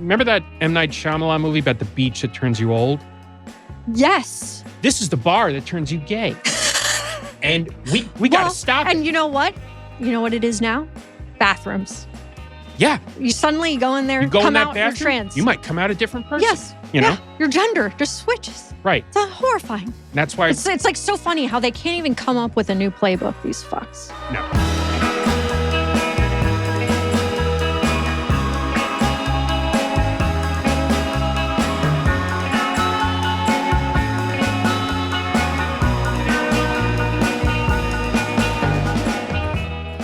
remember that M. Night Shyamalan movie about the beach that turns you old? Yes. This is the bar that turns you gay. And we got to stop it. And you know what? You know what it is now? Bathrooms. Yeah. You suddenly go in there, come out, you're trans. You might come out a different person. Yes. You know? Your gender just switches. Right. It's horrifying. That's why... It's like so funny how they can't even come up with a new playbook, these fucks. No.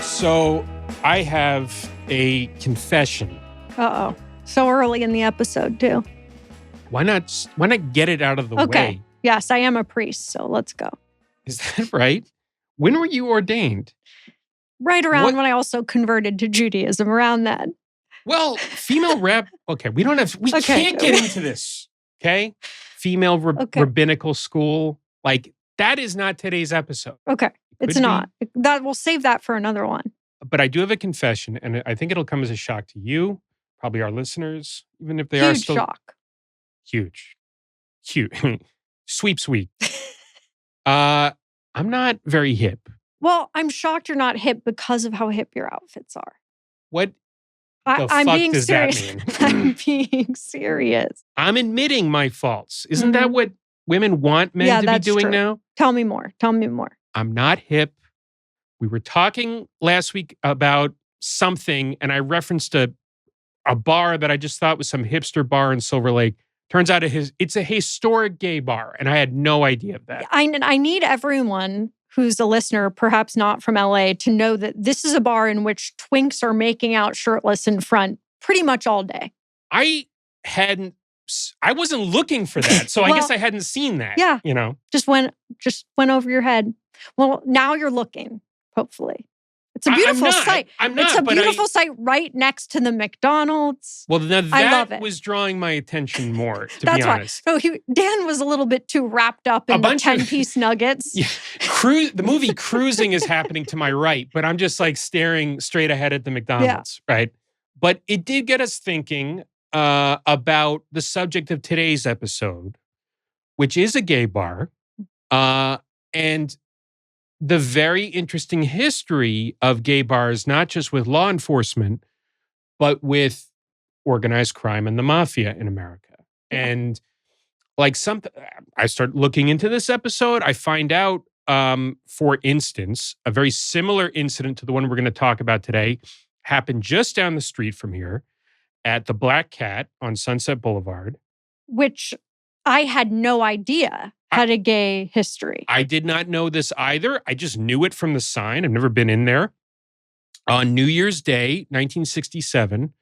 So I have a confession. Uh-oh. So early in the episode, too. Why not get it out of the way? Yes, I am a priest, so let's go. Is that right? When were you ordained? Right around when I also converted to Judaism, around that. Well, female rep. Okay, we can't get into this. Okay? Female rabbinical school. Like, that is not today's episode. Okay. It's not. We'll save that for another one. But I do have a confession, and I think it'll come as a shock to you, probably our listeners, even if they are still... Huge shock. Huge. Sweep. I'm not very hip. Well, I'm shocked you're not hip because of how hip your outfits are. What I'm being does serious. that mean? I'm being serious. I'm admitting my faults. Isn't that what women want men to be doing now? Tell me more. I'm not hip. We were talking last week about something, and I referenced a bar that I just thought was some hipster bar in Silver Lake. Turns out it's a historic gay bar, and I had no idea of that. I need everyone who's a listener, perhaps not from LA, to know that this is a bar in which twinks are making out shirtless in front pretty much all day. I wasn't looking for that, so I guess I hadn't seen that. Yeah. You know? Just went over your head. Well, now you're looking, hopefully. It's a beautiful sight. It's a beautiful sight right next to the McDonald's. Well, now I love it. Was drawing my attention more, to be honest. No, Dan was a little bit too wrapped up in the 10-piece nuggets. Yeah, the movie Cruising is happening to my right, but I'm just like staring straight ahead at the McDonald's, right? But it did get us thinking about the subject of today's episode, which is a gay bar, and the very interesting history of gay bars, not just with law enforcement, but with organized crime and the mafia in America. Yeah. And like I start looking into this episode, I find out, for instance, a very similar incident to the one we're going to talk about today happened just down the street from here at the Black Cat on Sunset Boulevard. Which I had no idea had a gay history. I did not know this either. I just knew it from the sign. I've never been in there. On New Year's Day, 1967,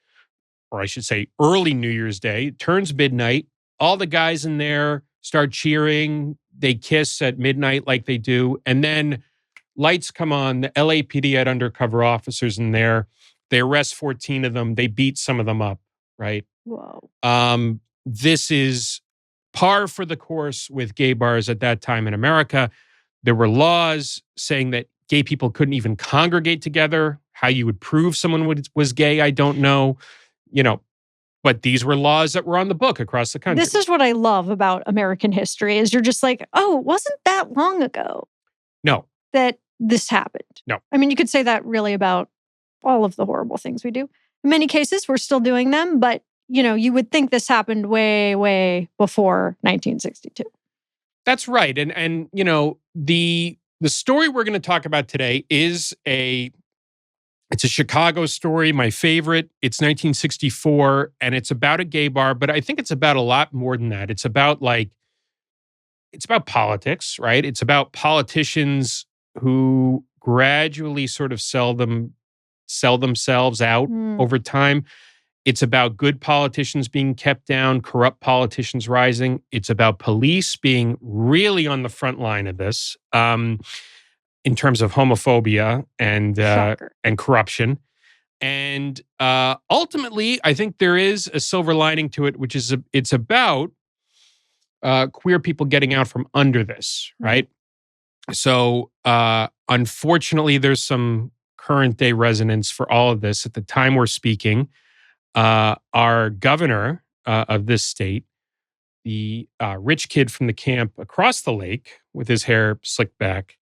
or I should say early New Year's Day, it turns midnight. All the guys in there start cheering. They kiss at midnight like they do. And then lights come on. The LAPD had undercover officers in there. They arrest 14 of them. They beat some of them up, right? Whoa. This is par for the course with gay bars at that time in America. There were laws saying that gay people couldn't even congregate together. How you would prove someone was gay, I don't know. You know, but these were laws that were on the book across the country. This is what I love about American history is you're just like, oh, it wasn't that long ago. No. That this happened. No. I mean, you could say that really about all of the horrible things we do. In many cases, we're still doing them, but you know, you would think this happened way, way before 1962. That's right. And you know, the story we're going to talk about today is it's a Chicago story, my favorite. It's 1964, and it's about a gay bar, but I think it's about a lot more than that. It's about politics, right? It's about politicians who gradually sort of sell themselves out over time. It's about good politicians being kept down, corrupt politicians rising. It's about police being really on the front line of this in terms of homophobia and corruption. And ultimately, I think there is a silver lining to it, which is it's about queer people getting out from under this, right? So unfortunately, there's some current day resonance for all of this at the time we're speaking. our governor of this state, the rich kid from the camp across the lake with his hair slicked back,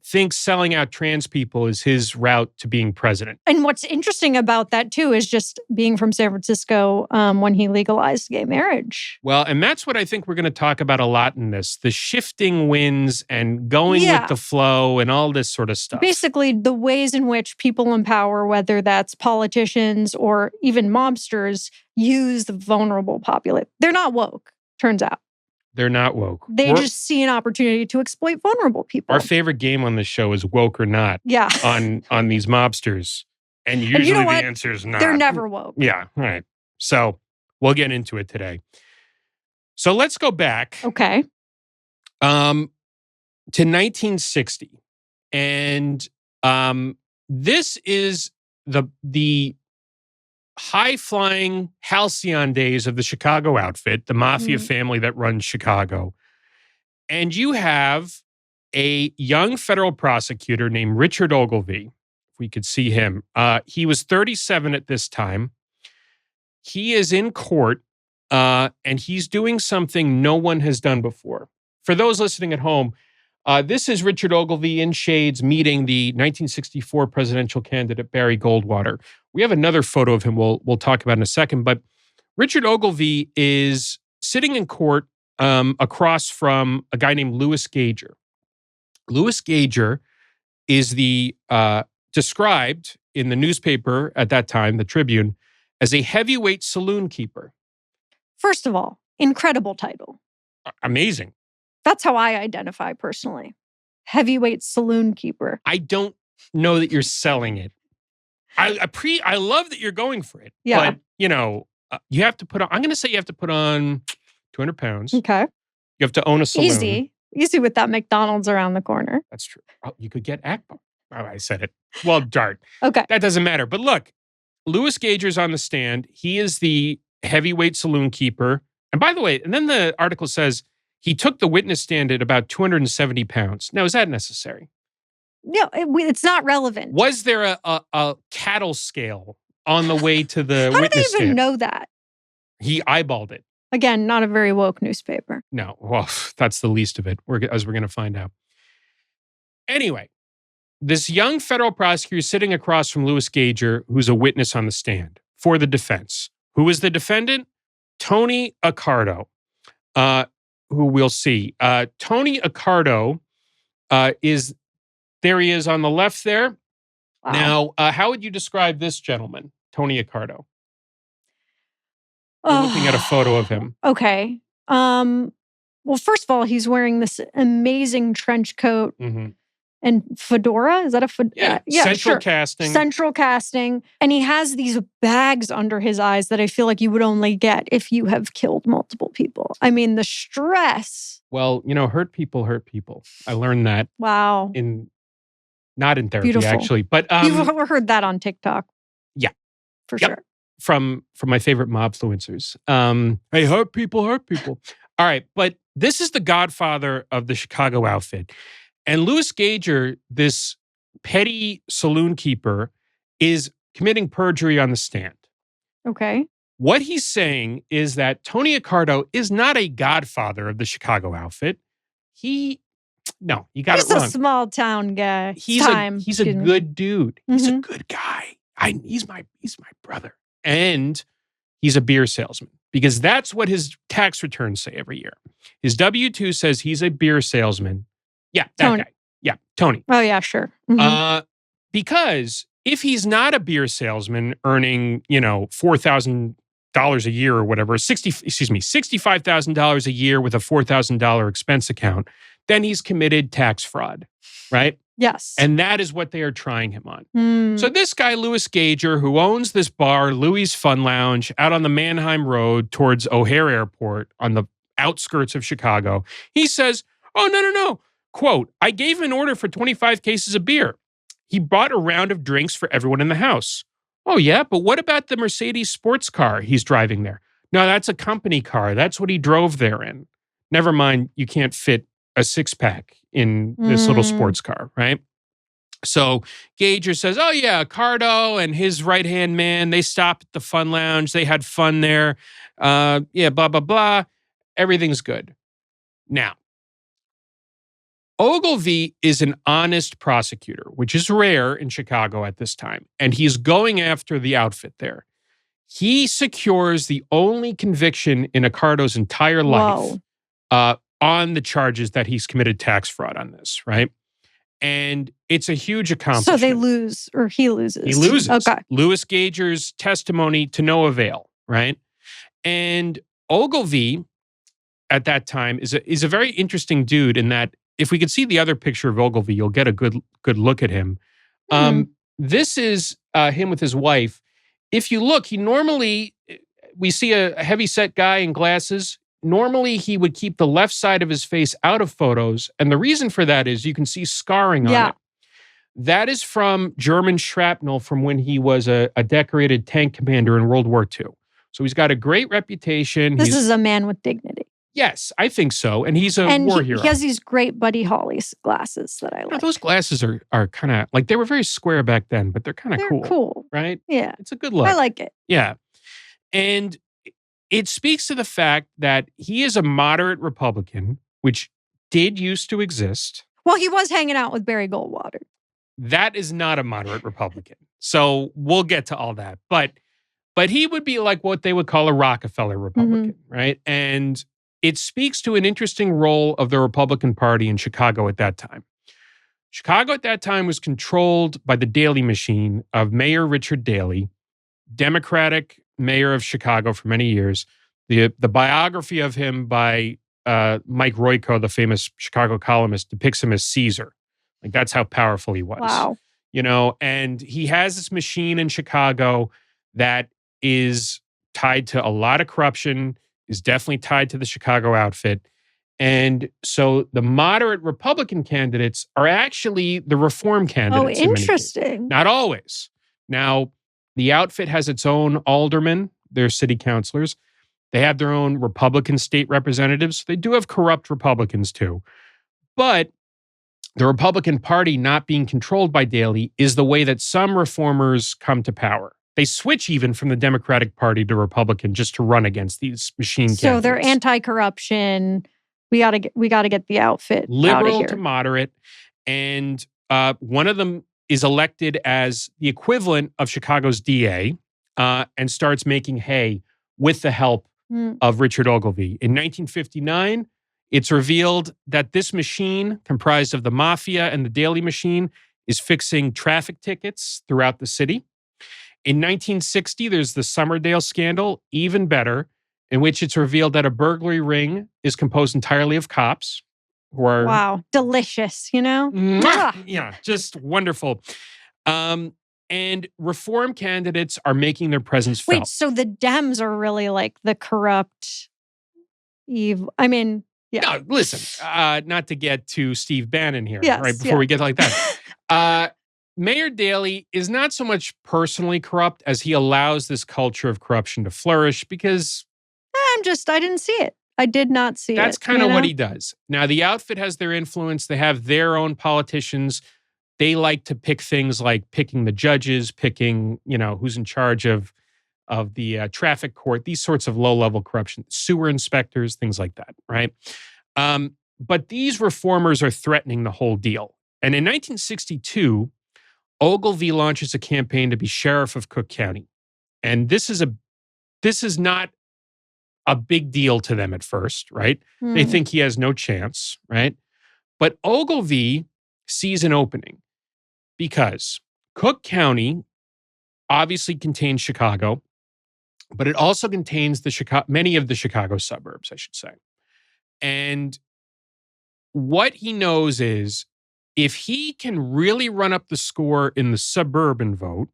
thinks selling out trans people is his route to being president. And what's interesting about that, too, is just being from San Francisco when he legalized gay marriage. Well, and that's what I think we're going to talk about a lot in this. The shifting winds and going with the flow and all this sort of stuff. Basically, the ways in which people in power, whether that's politicians or even mobsters, use the vulnerable population. They're not woke, turns out. They're not woke. They just see an opportunity to exploit vulnerable people. Our favorite game on this show is woke or not. Yeah. on these mobsters. And usually the answer is not. They're never woke. Yeah, right. So we'll get into it today. So let's go back. Okay. To 1960. And this is the high-flying halcyon days of the Chicago outfit, the Mafia family that runs Chicago. And you have a young federal prosecutor named Richard Ogilvie, if we could see him. He was 37 at this time. He is in court, and he's doing something no one has done before. For those listening at home, this is Richard Ogilvie in shades meeting the 1964 presidential candidate Barry Goldwater. We have another photo of him we'll talk about in a second, but Richard Ogilvie is sitting in court across from a guy named Louis Gager. Louis Gager is the described in the newspaper at that time, the Tribune, as a heavyweight saloon keeper. First of all, incredible title. Amazing. That's how I identify personally. Heavyweight saloon keeper. I don't know that you're selling it. I love that you're going for it. Yeah. But, you have to put on, I'm going to say you have to put on 200 pounds. Okay. You have to own a saloon. Easy with that McDonald's around the corner. That's true. Oh, you could get Akbar. Oh, I said it. Well, dart. Okay. That doesn't matter. But look, Louis Gager's on the stand. He is the heavyweight saloon keeper. And by the way, and then the article says he took the witness stand at about 270 pounds. Now, is that necessary? No, it's not relevant. Was there a cattle scale on the way to the How witness stand? How do they even know that? He eyeballed it. Again, not a very woke newspaper. No, well, that's the least of it, as we're going to find out. Anyway, this young federal prosecutor is sitting across from Louis Gager, who's a witness on the stand for the defense. Who is the defendant? Tony Accardo, who we'll see. Tony Accardo is, there he is on the left there. Wow. Now, how would you describe this gentleman, Tony Accardo? We're looking at a photo of him. Okay. Well, first of all, he's wearing this amazing trench coat and fedora. Is that a fedora? Yeah, central casting. Central casting. And he has these bags under his eyes that I feel like you would only get if you have killed multiple people. I mean, the stress. Well, hurt people hurt people. I learned that. Wow. Not in therapy, Beautiful. Actually. But you've heard that on TikTok. Yeah. For sure. From my favorite mobfluencers. Hey, hurt people hurt people. All right, but this is the godfather of the Chicago outfit. And Louis Gager, this petty saloon keeper, is committing perjury on the stand. Okay. What he's saying is that Tony Accardo is not a godfather of the Chicago outfit. You got it wrong. He's a small town guy. He's a good dude. He's a good guy. He's my brother. And he's a beer salesman because that's what his tax returns say every year. His W-2 says he's a beer salesman. Yeah, that guy. Yeah, Tony. Oh, yeah, sure. Because if he's not a beer salesman earning, $4,000 a year or whatever, $65,000 a year with a $4,000 expense account, then he's committed tax fraud, right? Yes. And that is what they are trying him on. So this guy, Louis Gager, who owns this bar, Louie's Fun Lounge, out on the Mannheim Road towards O'Hare Airport on the outskirts of Chicago, he says, oh, no. Quote, I gave him an order for 25 cases of beer. He bought a round of drinks for everyone in the house. Oh, yeah, but what about the Mercedes sports car he's driving there? No, that's a company car. That's what he drove there in. Never mind, you can't fit a six-pack in this little sports car, right? So Gager says, oh yeah, Accardo and his right-hand man, they stopped at the Fun Lounge. They had fun there. Yeah, blah, blah, blah. Everything's good. Now, Ogilvie is an honest prosecutor, which is rare in Chicago at this time. And he's going after the outfit there. He secures the only conviction in Accardo's entire life on the charges that he's committed tax fraud on this, right? And it's a huge accomplishment. So they lose, or he loses. He loses. Okay. Louis Gager's testimony to no avail, right? And Ogilvie at that time is a very interesting dude in that if we could see the other picture of Ogilvie, you'll get a good look at him. This is him with his wife. If you look, we see a heavy-set guy in glasses. Normally, he would keep the left side of his face out of photos. And the reason for that is you can see scarring on it. That is from German shrapnel from when he was a decorated tank commander in World War II. So he's got a great reputation. This is a man with dignity. Yes, I think so. And he's a war hero. He has these great Buddy Holly glasses that I like. Those glasses are kind of, like, they were very square back then, but they're kind of cool. Cool. Right? Yeah. It's a good look. I like it. Yeah. And it speaks to the fact that he is a moderate Republican, which did used to exist. Well, he was hanging out with Barry Goldwater. That is not a moderate Republican. So we'll get to all that. But he would be like what they would call a Rockefeller Republican, right? And it speaks to an interesting role of the Republican Party in Chicago at that time. Chicago at that time was controlled by the Daley machine of Mayor Richard Daley, Democratic mayor of Chicago for many years. The biography of him by Mike Royko, the famous Chicago columnist, depicts him as Caesar. Like, that's how powerful he was. Wow. You know, and he has this machine in Chicago that is tied to a lot of corruption, is definitely tied to the Chicago outfit. And so the moderate Republican candidates are actually the reform candidates. Oh, interesting. Not always. Now, the outfit has its own aldermen, their city councilors. They have their own Republican state representatives. They do have corrupt Republicans too. But the Republican Party not being controlled by Daley is the way that some reformers come to power. They switch even from the Democratic Party to Republican just to run against these machine candidates. So they're anti-corruption. We got to get the outfit liberal out of here. To moderate, and one of them is elected as the equivalent of Chicago's DA, and starts making hay with the help of Richard Ogilvie. In 1959, it's revealed that this machine, comprised of the Mafia and the Daley machine, is fixing traffic tickets throughout the city. In 1960, there's the Summerdale scandal, even better, in which it's revealed that a burglary ring is composed entirely of cops who are... Wow, delicious, you know? Yeah, just wonderful. And reform candidates are making their presence felt. Wait, so the Dems are really like the corrupt, evil... I mean... Yeah. No, listen, not to get to Steve Bannon here, yes, right, before we get like that. Mayor Daley is not so much personally corrupt as he allows this culture of corruption to flourish because... I didn't see it. I did not see it. That's kind of what he does. Now, the outfit has their influence. They have their own politicians. They like to pick things like picking the judges, picking, who's in charge of the traffic court, these sorts of low-level corruption, sewer inspectors, things like that, right? But these reformers are threatening the whole deal. And in 1962, Ogilvie launches a campaign to be sheriff of Cook County. And this is not a big deal to them at first, right? They think he has no chance, right? But Ogilvie sees an opening because Cook County obviously contains Chicago, but it also contains many of the Chicago suburbs, I should say. And what he knows is if he can really run up the score in the suburban vote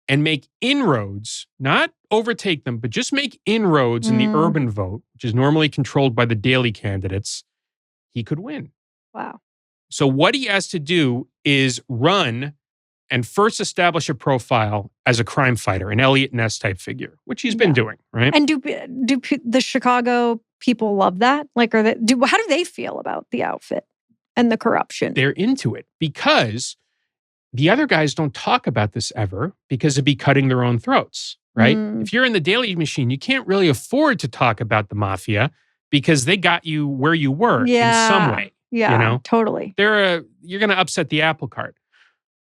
and make inroads, not overtake them, but just make inroads in the urban vote, which is normally controlled by the Daley candidates, he could win. Wow. So what he has to do is run and first establish a profile as a crime fighter, an Elliot Ness type figure, which he's been doing, right? And do the Chicago people love that? Like, how do they feel about the outfit and the corruption? They're into it because the other guys don't talk about this ever because it'd be cutting their own throats, right? If you're in the Daily Machine, you can't really afford to talk about the Mafia because they got you where you were in some way. Yeah, you know? Totally. You're going to upset the apple cart.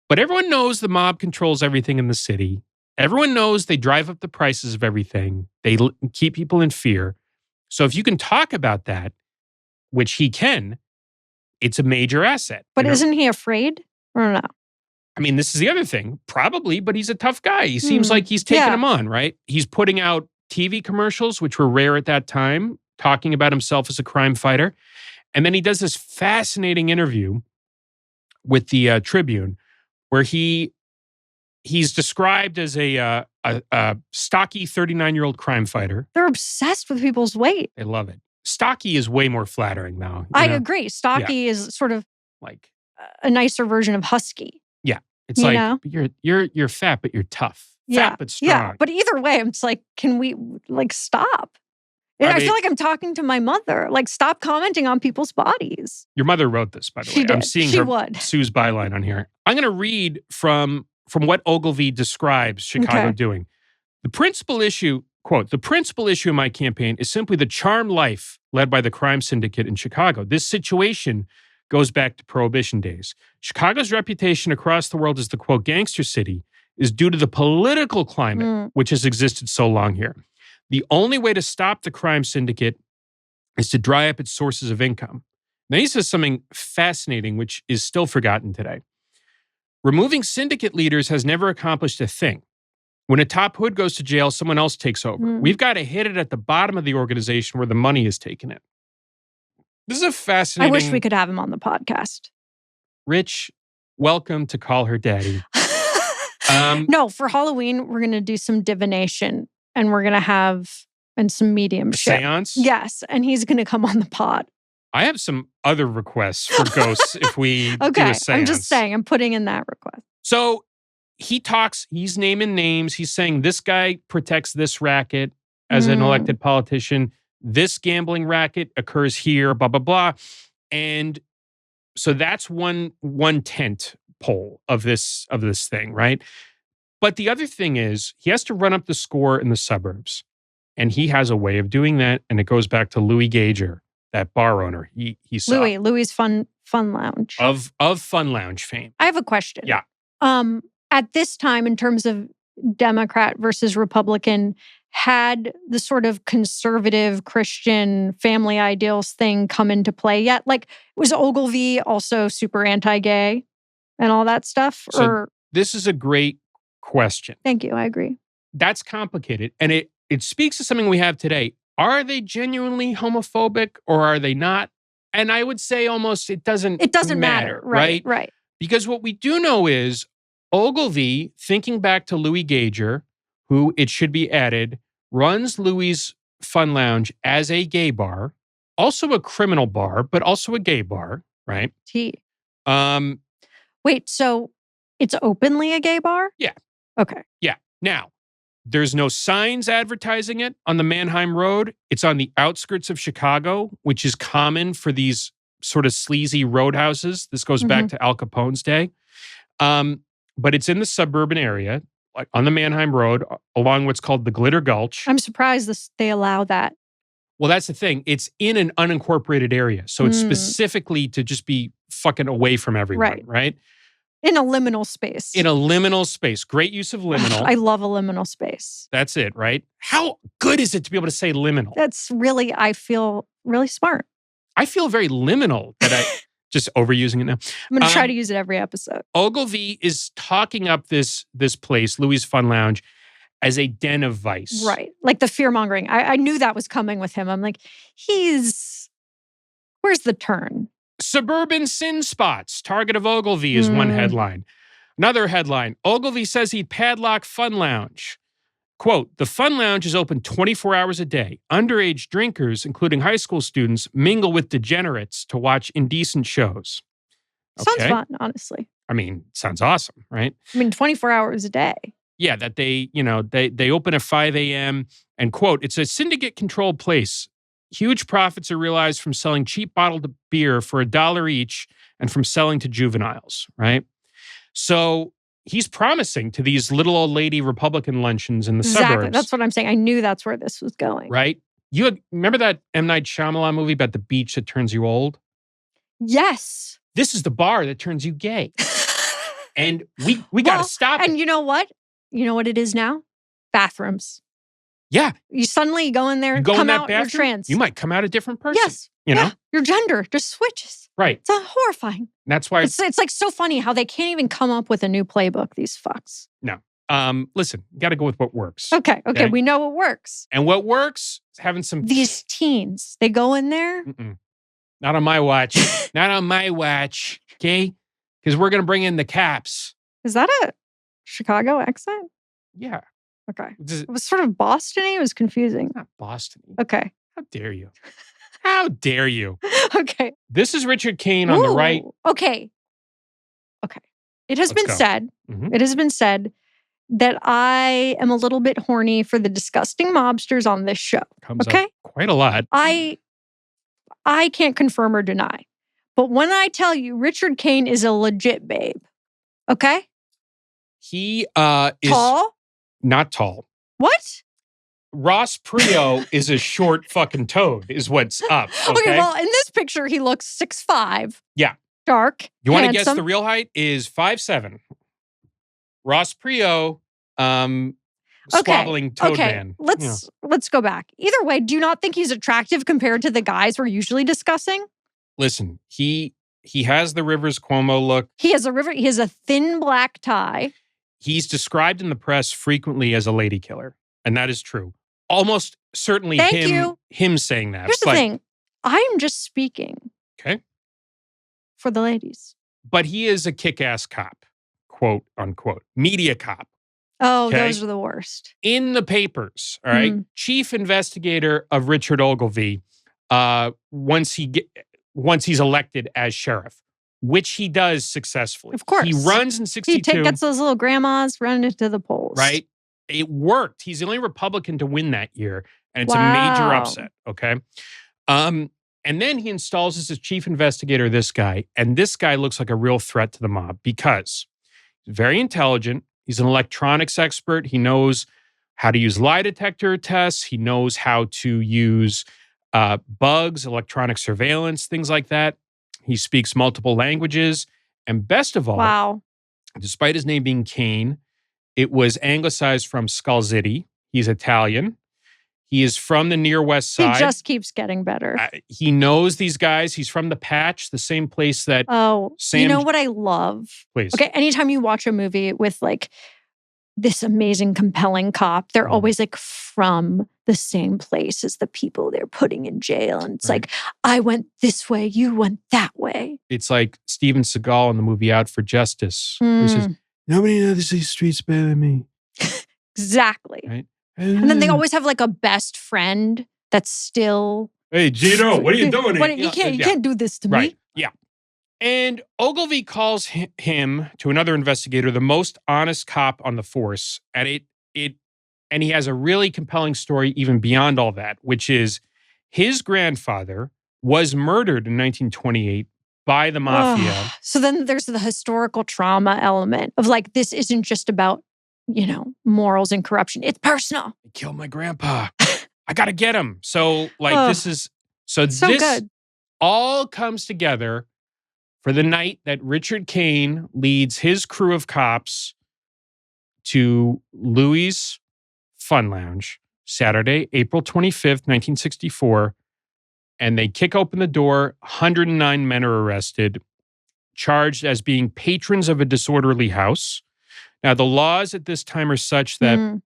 But everyone knows the mob controls everything in the city. Everyone knows they drive up the prices of everything. They keep people in fear. So if you can talk about that, which he can, it's a major asset. But isn't he afraid or no? I mean, this is the other thing. Probably, but he's a tough guy. He seems like he's taking him on, right? He's putting out TV commercials, which were rare at that time, talking about himself as a crime fighter. And then he does this fascinating interview with the Tribune where he's described as a stocky 39-year-old crime fighter. They're obsessed with people's weight. They love it. Stocky is way more flattering now. I agree. Stocky is sort of like a nicer version of husky. Yeah. It's like you're fat, but you're tough. Fat but strong. Yeah. But either way, I'm just like, can we stop? I feel like I'm talking to my mother. Like, stop commenting on people's bodies. Your mother wrote this, by the way. She did. I'm seeing Sue's byline on here. I'm going to read from what Ogilvie describes Chicago doing. The principal issue, quote, the principal issue in my campaign is simply the charmed life led by the crime syndicate in Chicago. This situation goes back to Prohibition days. Chicago's reputation across the world as the, quote, gangster city is due to the political climate which has existed so long here. The only way to stop the crime syndicate is to dry up its sources of income. Now, he says something fascinating, which is still forgotten today. Removing syndicate leaders has never accomplished a thing. When a top hood goes to jail, someone else takes over. We've got to hit it at the bottom of the organization where the money is taken in. This is a fascinating... I wish we could have him on the podcast. Rich, welcome to Call Her Daddy. No, for Halloween, we're going to do some divination. And we're going to have some mediumship. Seance? Yes. And he's going to come on the pod. I have some other requests for ghosts if we do a seance. I'm just saying, I'm putting in that request. So he talks, he's naming names. He's saying this guy protects this racket as an elected politician. This gambling racket occurs here, blah, blah, blah. And so that's one tent pole of this thing, right? But the other thing is he has to run up the score in the suburbs. And he has a way of doing that. And it goes back to Louie Gager, that bar owner. He saw Louie's Fun Lounge. Of Fun Lounge fame. I have a question. Yeah. At this time, in terms of Democrat versus Republican, had the sort of conservative Christian family ideals thing come into play yet? Like, was Ogilvie also super anti-gay and all that stuff? So this is a great question. Thank you. I agree. That's complicated. And it speaks to something we have today. Are they genuinely homophobic or are they not? And I would say almost it doesn't matter. Right? Right. Because what we do know is Ogilvie, thinking back to Louie Gager, who, it should be added, runs Louie's Fun Lounge as a gay bar, also a criminal bar, but also a gay bar, right? Wait, so it's openly a gay bar? Yeah. Okay. Yeah. Now, there's no signs advertising it on the Mannheim Road. It's on the outskirts of Chicago, which is common for these sort of sleazy roadhouses. This goes back to Al Capone's day. But it's in the suburban area, like on the Mannheim Road, along what's called the Glitter Gulch. I'm surprised they allow that. Well, that's the thing. It's in an unincorporated area. So it's specifically to just be fucking away from everyone, right? In a liminal space. In a liminal space. Great use of liminal. I love a liminal space. That's it, right? How good is it to be able to say liminal? That's really, I feel really smart. I feel very liminal that I just overusing it now. I'm going to try to use it every episode. Ogilvie is talking up this place, Louie's Fun Lounge, as a den of vice. Right. Like the fear mongering. I knew that was coming with him. I'm like, where's the turn? Suburban sin spots, target of Ogilvie is one headline. Another headline, Ogilvie says he'd padlock Fun Lounge. Quote, the Fun Lounge is open 24 hours a day. Underage drinkers, including high school students, mingle with degenerates to watch indecent shows. Sounds fun, honestly. I mean, sounds awesome, right? I mean, 24 hours a day. Yeah, that they open at 5 a.m. and quote, it's a syndicate-controlled place. Huge profits are realized from selling cheap bottled beer for $1 each and from selling to juveniles, right? So he's promising to these little old lady Republican luncheons in the suburbs. That's what I'm saying. I knew that's where this was going. Right? Remember that M. Night Shyamalan movie about the beach that turns you old? Yes. This is the bar that turns you gay. And we got to stop it. And you know what? You know what it is now? Bathrooms. Yeah. You suddenly go in there, come out, you're trans. You might come out a different person. Yes. You know? Your gender just switches. Right. It's horrifying. That's why it's like so funny how they can't even come up with a new playbook, these fucks. No. Listen, you got to go with what works. Okay. We know what works. And what works is having some... These teens, they go in there. Not on my watch. Not on my watch. Okay? Because we're going to bring in the caps. Is that a Chicago accent? Yeah. Okay. It was sort of Boston-y. It was confusing. Not Boston-y. Okay. How dare you? How dare you? Okay. This is Richard Kane on the right. Okay. It has been said. Mm-hmm. It has been said that I am a little bit horny for the disgusting mobsters on this show. Comes up quite a lot. I can't confirm or deny. But when I tell you Richard Kane is a legit babe, okay? He is tall? Not tall. What? Ross Perot is a short fucking toad, is what's up. Okay, well, in this picture, he looks 6'5". Yeah. Dark. You want to guess the real height? Is 5'7". Ross Perot, squabbling toad man. Let's go back. Either way, do you not think he's attractive compared to the guys we're usually discussing? Listen, he has the Rivers Cuomo look. He has a thin black tie. He's described in the press frequently as a lady killer, and that is true. Almost certainly him saying that. Here's the thing. I'm just speaking. Okay. For the ladies. But he is a kick-ass cop, quote unquote. Media cop. Oh, those are the worst. In the papers, all right? Chief investigator of Richard Ogilvie, once he's elected as sheriff, which he does successfully. Of course. He runs in 62. He gets those little grandmas running into the polls. Right. It worked. He's the only Republican to win that year. And it's a major upset. Okay. And then he installs as his chief investigator this guy. And this guy looks like a real threat to the mob because he's very intelligent. He's an electronics expert. He knows how to use lie detector tests. He knows how to use bugs, electronic surveillance, things like that. He speaks multiple languages. And best of all, despite his name being Kane, it was anglicized from Skull City. He's Italian. He is from the near West Side. He just keeps getting better. He knows these guys. He's from the Patch, the same place that Sam... You know what I love? Please. Okay, anytime you watch a movie with like this amazing, compelling cop, they're always like from the same place as the people they're putting in jail. And it's like, I went this way, you went that way. It's like Steven Seagal in the movie Out for Justice. He says, nobody knows these streets better than me. Exactly. Right? And then they always have like a best friend that's still... Hey, Gino, what are you doing here? You can't do this to me. Yeah. And Ogilvie calls him, to another investigator, the most honest cop on the force. And and he has a really compelling story even beyond all that, which is his grandfather was murdered in 1928 by the Mafia. So then there's the historical trauma element of like, this isn't just about, morals and corruption. It's personal. He killed my grandpa. I got to get him. So this good. all comes together for the night that Richard Kane leads his crew of cops to Louie's Fun Lounge, Saturday, April 25th, 1964. And they kick open the door. 109 men are arrested, charged as being patrons of a disorderly house. Now, the laws at this time are such that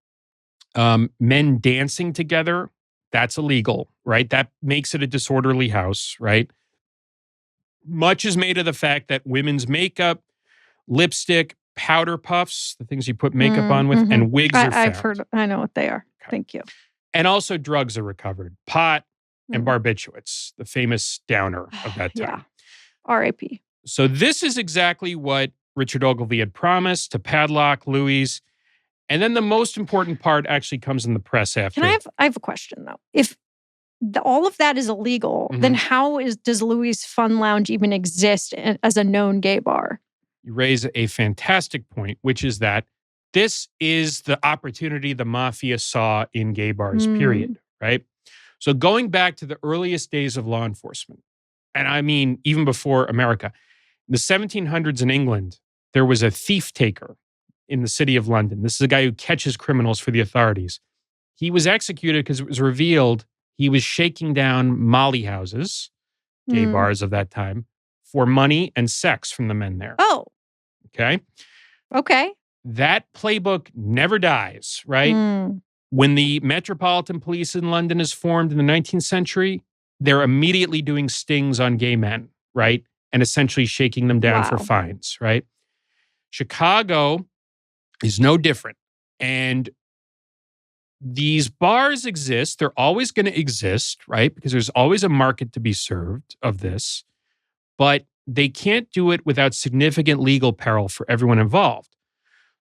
men dancing together, that's illegal, right? That makes it a disorderly house, right? Much is made of the fact that women's makeup, lipstick, powder puffs, the things you put makeup on with, and wigs are found. I know what they are. Okay. Thank you. And also drugs are recovered. Pot and barbiturates, the famous downer of that time. Yeah. R.I.P. So this is exactly what Richard Ogilvie had promised to padlock Louie's. And then the most important part actually comes in the press after. I have a question, though. If all of that is illegal, then how does Louie's Fun Lounge even exist as a known gay bar? You raise a fantastic point, which is that this is the opportunity the mafia saw in gay bars, period, right? So going back to the earliest days of law enforcement, and I mean, even before America, in the 1700s in England, there was a thief taker in the city of London. This is a guy who catches criminals for the authorities. He was executed because it was revealed he was shaking down molly houses, gay bars of that time, for money and sex from the men there. Oh. Okay. Okay. That playbook never dies, right? When the Metropolitan Police in London is formed in the 19th century, they're immediately doing stings on gay men, right? And essentially shaking them down for fines, right? Chicago is no different. And these bars exist. They're always going to exist, right? Because there's always a market to be served of this. But they can't do it without significant legal peril for everyone involved.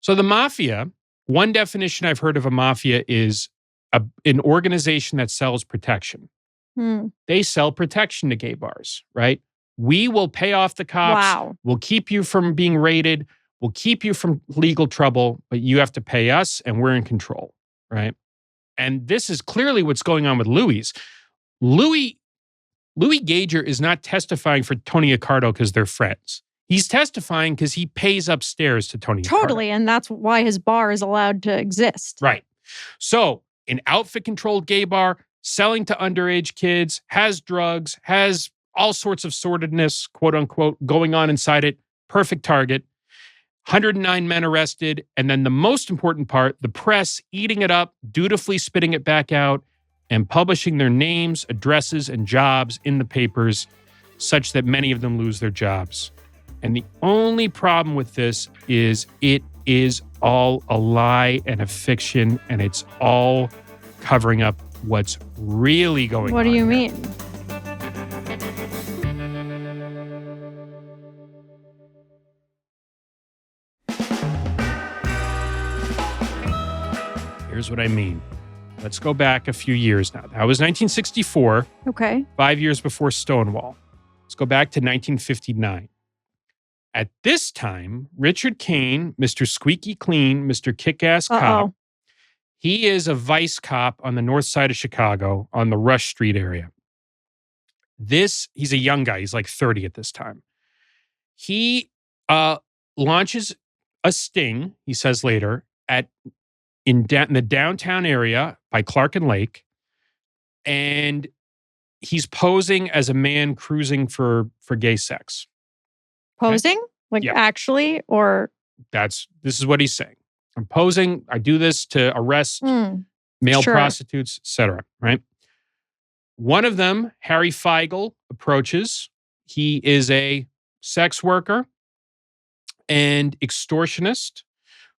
So the mafia, one definition I've heard of a mafia is an organization that sells protection. They sell protection to gay bars, right? We will pay off the cops. Wow. We'll keep you from being raided. We'll keep you from legal trouble, but you have to pay us and we're in control, right? And this is clearly what's going on with Louie's. Louie Gager is not testifying for Tony Accardo because they're friends. He's testifying because he pays upstairs to Tony Accardo. Totally, and that's why his bar is allowed to exist. Right. So, an outfit-controlled gay bar, selling to underage kids, has drugs, has all sorts of sordidness, quote unquote, going on inside it. Perfect target. 109 men arrested. And then the most important part, the press eating it up, dutifully spitting it back out, and publishing their names, addresses, and jobs in the papers, such that many of them lose their jobs. And the only problem with this is it is all a lie and a fiction, and it's all covering up what's really going on. What do you mean? Here's what I mean. Let's go back a few years now. That was 1964. Okay. 5 years before Stonewall. Let's go back to 1959. At this time, Richard Kane, Mr. Squeaky Clean, Mr. Kick-Ass Cop, he is a vice cop on the north side of Chicago on the Rush Street area. He's a young guy. He's like 30 at this time. He launches a sting, he says later, in the downtown area by Clark and Lake. And he's posing as a man cruising for gay sex. Posing? Okay? Like actually? Or? This is what he's saying. I'm posing. I do this to arrest male prostitutes, etc. Right? One of them, Harry Feigl, approaches. He is a sex worker and extortionist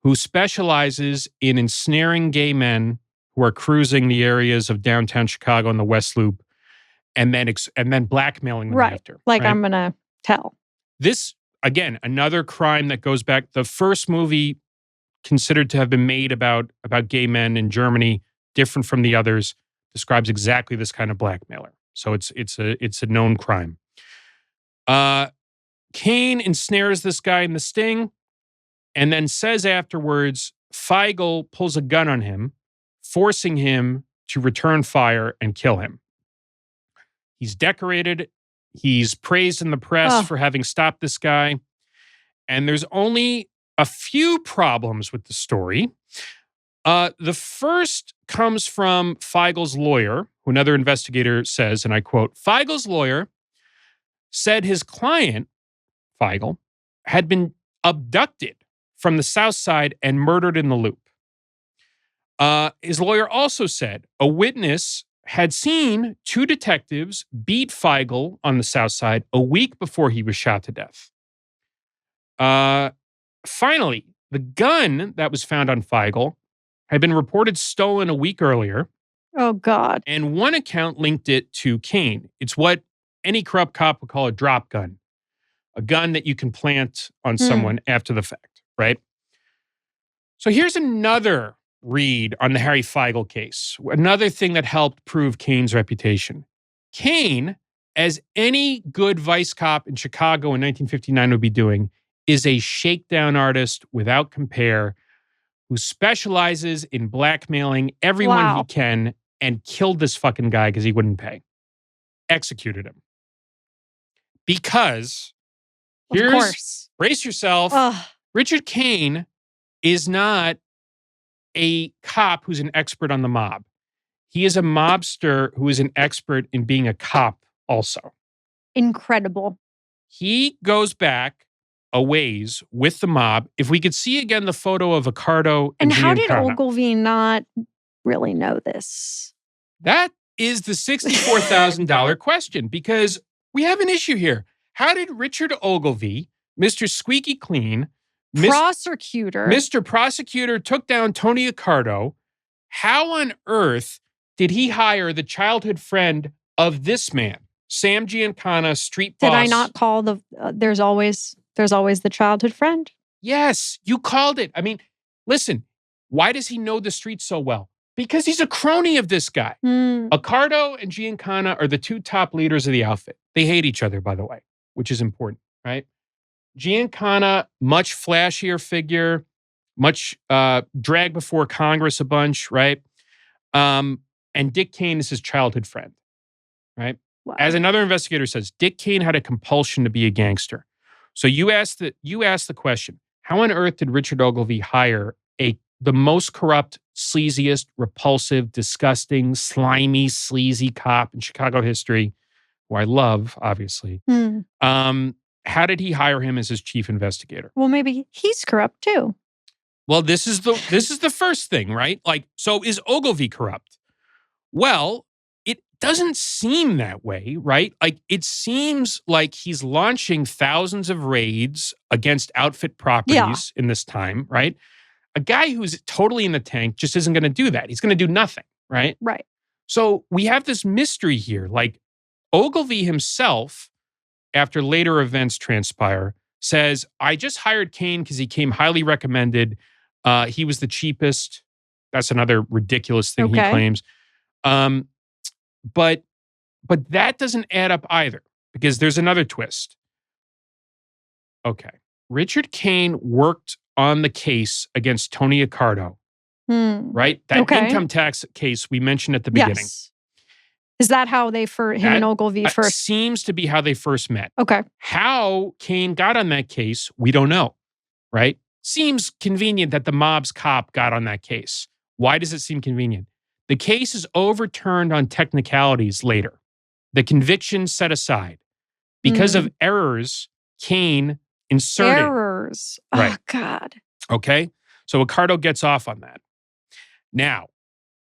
who specializes in ensnaring gay men who are cruising the areas of downtown Chicago and the West Loop, and then blackmailing them after. Like, I'm gonna tell. This, again, another crime that goes back. The first movie considered to have been made about gay men in Germany, different from the others, describes exactly this kind of blackmailer. So it's a known crime. Kane ensnares this guy in the sting, and then says afterwards, Feigl pulls a gun on him, forcing him to return fire and kill him. He's decorated. He's praised in the press for having stopped this guy. And there's only a few problems with the story. The first comes from Feigl's lawyer, who another investigator says, and I quote, Feigl's lawyer said his client, Feigl, had been abducted from the South Side and murdered in the Loop. His lawyer also said a witness had seen two detectives beat Feigl on the South Side a week before he was shot to death. Finally, the gun that was found on Feigl had been reported stolen a week earlier. Oh, God. And one account linked it to Kane. It's what any corrupt cop would call a drop gun, a gun that you can plant on someone after the fact. Right? So here's another read on the Harry Feigl case. Another thing that helped prove Kane's reputation. Kane, as any good vice cop in Chicago in 1959 would be doing, is a shakedown artist without compare who specializes in blackmailing everyone he can and killed this fucking guy because he wouldn't pay. Executed him. Because, brace yourself, Richard Kane is not a cop who's an expert on the mob. He is a mobster who is an expert in being a cop also. Incredible. He goes back a ways with the mob. If we could see again the photo of Accardo and how did Giancana. Ogilvie not really know this? That is the $64,000 question, because we have an issue here. How did Richard Ogilvie, Mr. Squeaky Clean, Mr. Prosecutor took down Tony Accardo, how on earth did he hire the childhood friend of this man, Sam Giancana, street boss? Did I not call there's always the childhood friend? Yes, you called it. I mean, listen, why does he know the streets so well? Because he's a crony of this guy. Accardo and Giancana are the two top leaders of the outfit. They hate each other, by the way, which is important, right? Giancana, much flashier figure, much dragged before Congress a bunch, right? And Dick Kane is his childhood friend, right? Wow. As another investigator says, Dick Kane had a compulsion to be a gangster. So you asked the question, how on earth did Richard Ogilvie hire the most corrupt, sleaziest, repulsive, disgusting, slimy, sleazy cop in Chicago history, who I love, obviously? How did he hire him as his chief investigator? Well, maybe he's corrupt too. Well, this is the first thing, right? Like, so is Ogilvie corrupt? Well, it doesn't seem that way, right? Like, it seems like he's launching thousands of raids against outfit properties in this time, right? A guy who's totally in the tank just isn't going to do that. He's going to do nothing, right? Right. So we have this mystery here. Like, Ogilvie himself, after later events transpire, says, I just hired Kane because he came highly recommended. He was the cheapest. That's another ridiculous thing he claims. But that doesn't add up either, because there's another twist. Okay. Richard Kane worked on the case against Tony Accardo, right? That income tax case we mentioned at the beginning. Yes. Is that how him and Ogilvie first? Seems to be how they first met. Okay. How Kane got on that case, we don't know, right? Seems convenient that the mob's cop got on that case. Why does it seem convenient? The case is overturned on technicalities later. The conviction set aside. Because of errors, Kane inserted. Errors. Right. Oh, God. Okay? So Accardo gets off on that. Now,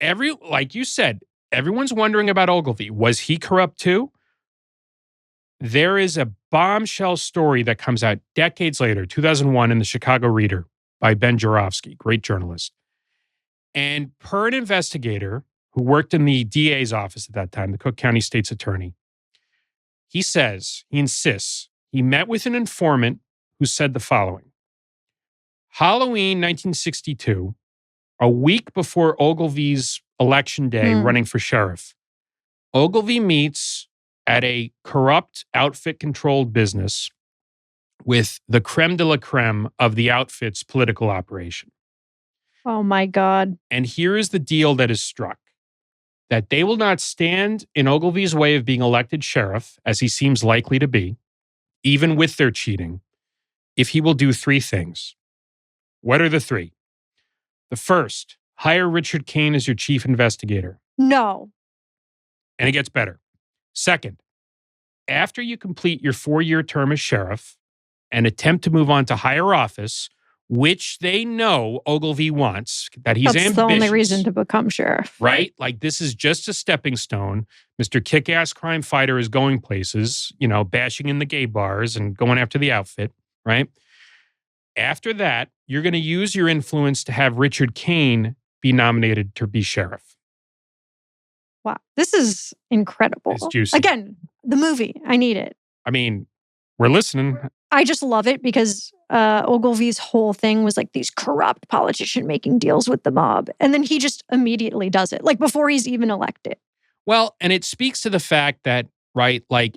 like you said, everyone's wondering about Ogilvie. Was he corrupt too? There is a bombshell story that comes out decades later, 2001, in the Chicago Reader by Ben Joravsky, great journalist. And per an investigator who worked in the DA's office at that time, the Cook County State's attorney, he insists, he met with an informant who said the following. Halloween 1962, a week before Ogilvie's election day running for sheriff, Ogilvie meets at a corrupt outfit-controlled business with the creme de la creme of the outfit's political operation. Oh, my God. And here is the deal that is struck. That they will not stand in Ogilvie's way of being elected sheriff, as he seems likely to be, even with their cheating, if he will do three things. What are the three? The first, hire Richard Kane as your chief investigator. No. And it gets better. Second, after you complete your 4-year term as sheriff and attempt to move on to higher office, which they know Ogilvie wants, that he's ambitious. That's the only reason to become sheriff. Right? Like, this is just a stepping stone. Mr. Kick-Ass Crime Fighter is going places, bashing in the gay bars and going after the outfit, right? After that, you're going to use your influence to have Richard Kane be nominated to be sheriff. Wow. This is incredible. It's juicy. Again, the movie. I need it. I mean, we're listening. I just love it because Ogilvie's whole thing was like these corrupt politician making deals with the mob. And then he just immediately does it, like before he's even elected. Well, and it speaks to the fact that, right, like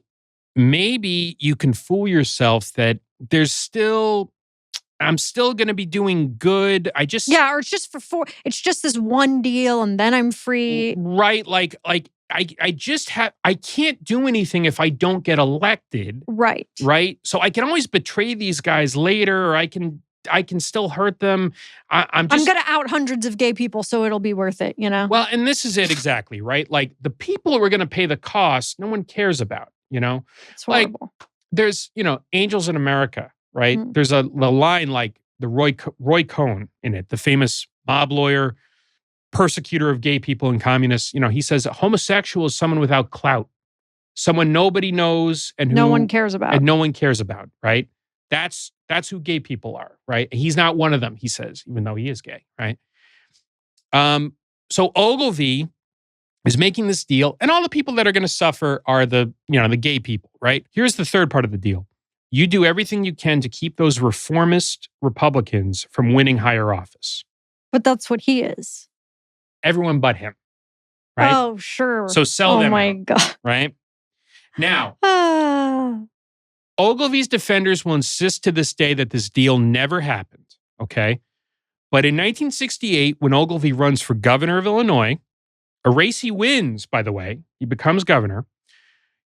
maybe you can fool yourself that there's still I'm still going to be doing good. or it's just it's just this one deal and then I'm free. Right. Like I can't do anything if I don't get elected. Right. Right. So I can always betray these guys later, or I can still hurt them. I'm going to out hundreds of gay people, so it'll be worth it, Well, and this is it exactly, right? Like the people who are going to pay the cost, no one cares about, It's horrible. Like there's, Angels in America, right? Mm. There's a line like the Roy Cohn in it, the famous mob lawyer, persecutor of gay people and communists. He says a homosexual is someone without clout, someone nobody knows and no one cares about. And no one cares about, right? That's who gay people are, right? He's not one of them, he says, even though he is gay, right? So Ogilvie is making this deal, and all the people that are going to suffer are the gay people, right? Here's the third part of the deal. You do everything you can to keep those reformist Republicans from winning higher office. But that's what he is. Everyone but him, right? Oh, sure. So sell them. Oh, my out, God. Right? Now, Ogilvie's defenders will insist to this day that this deal never happened, okay? But in 1968, when Ogilvie runs for governor of Illinois, a race he wins, by the way, he becomes governor,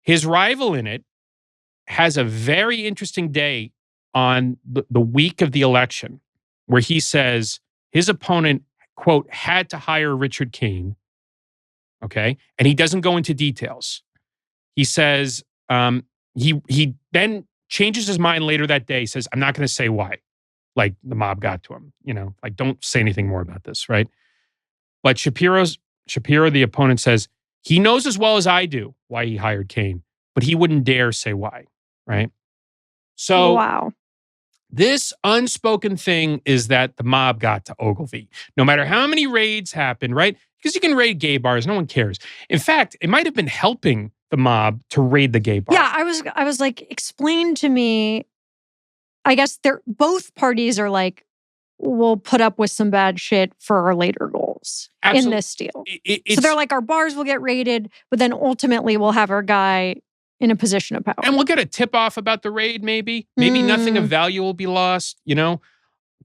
his rival in it has a very interesting day on the week of the election where he says his opponent, quote, had to hire Richard Kane, okay? And he doesn't go into details. He says he then changes his mind later that day, says, I'm not going to say why. Like the mob got to him, like don't say anything more about this, right? But Shapiro, the opponent, says, he knows as well as I do why he hired Kane, but he wouldn't dare say why, right? So wow. This unspoken thing is that the mob got to Ogilvie. No matter how many raids happen, right? Because you can raid gay bars, no one cares. In fact, it might have been helping the mob to raid the gay bar. Yeah, I was like, explain to me. I guess both parties are like, we'll put up with some bad shit for our later goals in this deal. So they're like, our bars will get raided, but then ultimately we'll have our guy in a position of power. And we'll get a tip-off about the raid, maybe. Maybe nothing of value will be lost,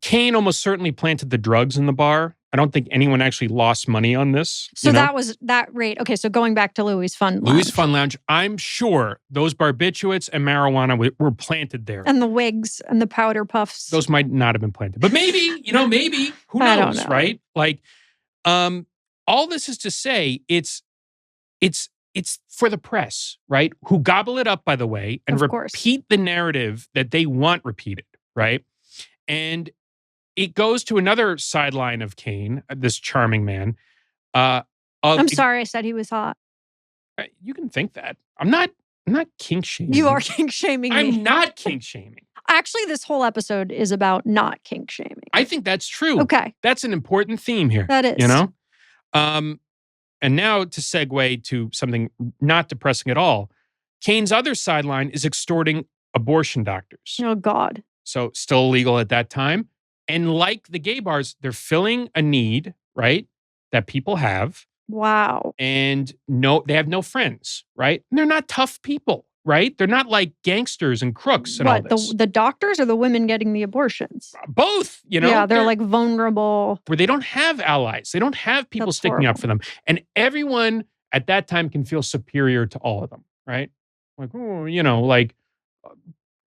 Kane almost certainly planted the drugs in the bar. I don't think anyone actually lost money on this. So that was that raid. Okay, so going back to Louie's Fun Lounge. Louie's Fun Lounge, I'm sure those barbiturates and marijuana were planted there. And the wigs and the powder puffs. Those might not have been planted. But maybe, maybe. Who knows, I don't know. Right? Like, all this is to say, it's for the press, right? Who gobble it up, by the way, and repeat the narrative that they want repeated, right? And it goes to another sideline of Kane, this charming man. I'm sorry I said he was hot. You can think that. I'm not kink shaming. You are kink shaming me. I'm not kink shaming. Actually, this whole episode is about not kink shaming. I think that's true. Okay. That's an important theme here. That is. And now to segue to something not depressing at all, Kane's other sideline is extorting abortion doctors. Oh, God. So still illegal at that time. And like the gay bars, they're filling a need, right, that people have. Wow. And they have no friends, right? And they're not tough people, right? They're not like gangsters and crooks and all this. The doctors or the women getting the abortions? Both, Yeah, they're like vulnerable. Where they don't have allies. They don't have people sticking up for them. And everyone at that time can feel superior to all of them, right? Like,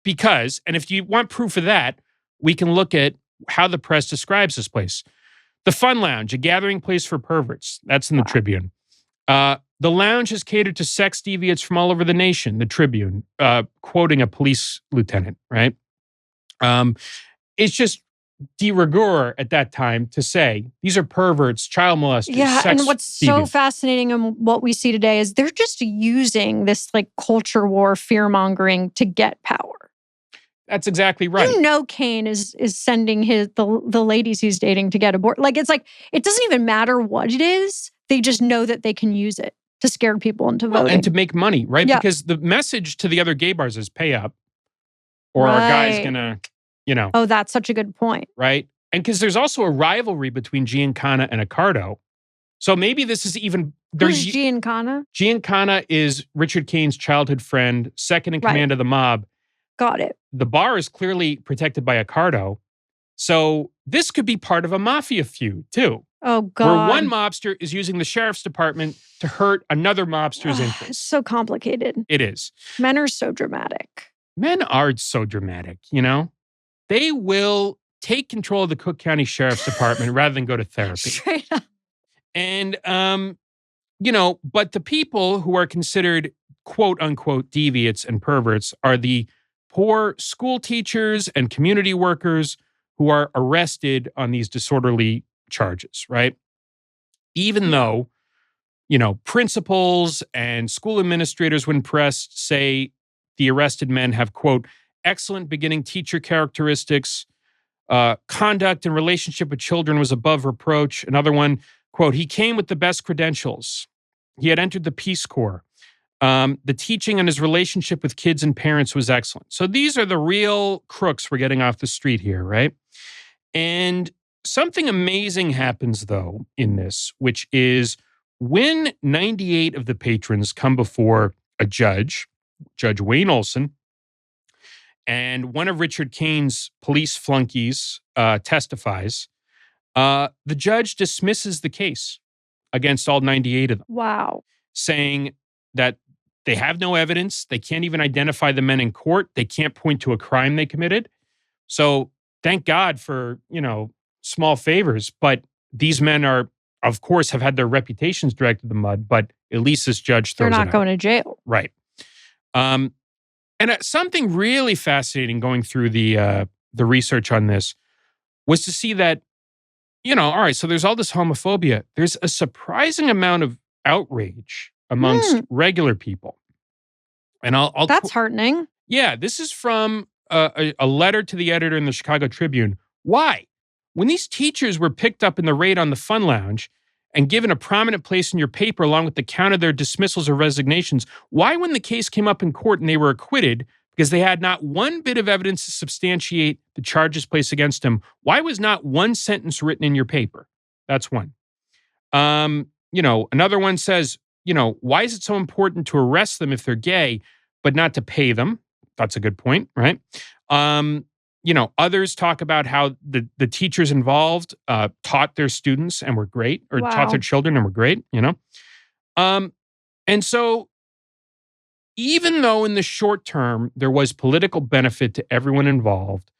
because, and if you want proof of that, we can look at how the press describes this place. The Fun Lounge, a gathering place for perverts. That's in the Tribune. The lounge is catered to sex deviants from all over the nation, the Tribune, quoting a police lieutenant, right? It's just de rigueur at that time to say, these are perverts, child molesters, sex and what's so deviants. fascinating and what we see today is they're just using this like culture war, fear-mongering to get power. That's exactly right. Kane is sending the ladies he's dating to get aborted. Like, it's like, it doesn't even matter what it is. They just know that they can use it to scare people into voting. And to make money, right? Yeah. Because the message to the other gay bars is pay up or our guy's going to, Oh, that's such a good point. Right? And because there's also a rivalry between Giancana and Accardo. So maybe this is even... Who's Giancana? Giancana is Richard Kane's childhood friend, second in command of the mob. Got it. The bar is clearly protected by Accardo. So this could be part of a mafia feud, too. Oh, God. Where one mobster is using the sheriff's department to hurt another mobster's interests. It's so complicated. It is. Men are so dramatic. Men are so dramatic, you know? They will take control of the Cook County Sheriff's Department rather than go to therapy. Straight up. And, but the people who are considered quote unquote deviates and perverts are the poor school teachers and community workers who are arrested on these disorderly charges, right? Even though, principals and school administrators, when pressed, say the arrested men have, quote, excellent beginning teacher characteristics, conduct and relationship with children was above reproach. Another one, quote, he came with the best credentials. He had entered the Peace Corps. The teaching and his relationship with kids and parents was excellent. So these are the real crooks we're getting off the street here, right? And something amazing happens, though, in this, which is when 98 of the patrons come before a judge, Judge Wayne Olson, and one of Richard Kane's police flunkies testifies, the judge dismisses the case against all 98 of them. Wow. Saying that they have no evidence. They can't even identify the men in court. They can't point to a crime they committed. So thank God for, small favors. But these men are, of course, have had their reputations dragged to the mud. But at least this judge throws it out. They're not going to jail. Right. And something really fascinating going through the research on this was to see that, all right, so there's all this homophobia. There's a surprising amount of outrage amongst regular people. And I'll That's heartening. Yeah, this is from a letter to the editor in the Chicago Tribune. Why? When these teachers were picked up in the raid on the Fun Lounge and given a prominent place in your paper along with the count of their dismissals or resignations, why, when the case came up in court and they were acquitted because they had not one bit of evidence to substantiate the charges placed against them, why was not one sentence written in your paper? That's one. Another one says, why is it so important to arrest them if they're gay, but not to pay them? That's a good point, right? Others talk about how the teachers involved taught their students and were great, or taught their children and were great, And so even though in the short term there was political benefit to everyone involved,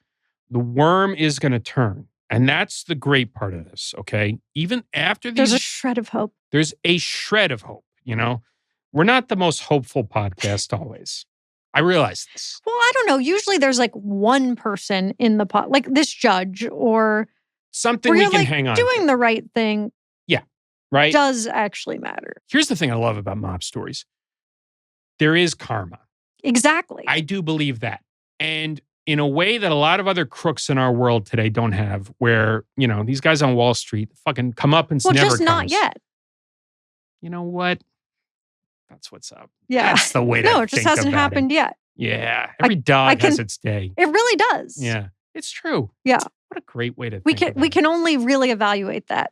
the worm is going to turn. And that's the great part of this, okay? Even after these... There's a shred of hope. There's a shred of hope, We're not the most hopeful podcast always. I realize this. Well, I don't know. Usually there's like one person in the pot, like this judge or... Something we can hang on doing to. the right thing. Yeah, right? Does actually matter. Here's the thing I love about mob stories. There is karma. Exactly. I do believe that. And in a way that a lot of other crooks in our world today don't have, where, these guys on Wall Street fucking come up and never comes. Well, just not yet. You know what? That's what's up. Yeah. That's the way to No, it just hasn't happened yet. Yeah. Every dog has its day. It really does. Yeah. It's true. Yeah. What a great way to we think can about only really evaluate that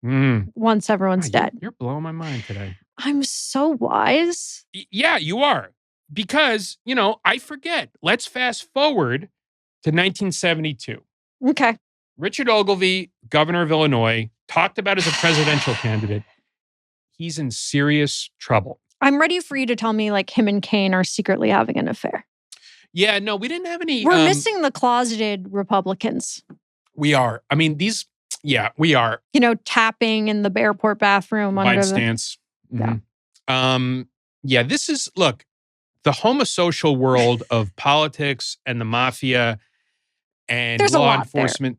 once everyone's dead. You're blowing my mind today. I'm so wise. Yeah, you are. Because, I forget. Let's fast forward to 1972. Okay. Richard Ogilvie, governor of Illinois, talked about as a presidential candidate. He's in serious trouble. I'm ready for you to tell me like him and Kane are secretly having an affair. Yeah, no, we didn't have any... We're missing the closeted Republicans. We are. I mean, we are. Tapping in the airport bathroom. Wide stance. Mm-hmm. Yeah. This is, look, the homosocial world of politics and the mafia and law enforcement.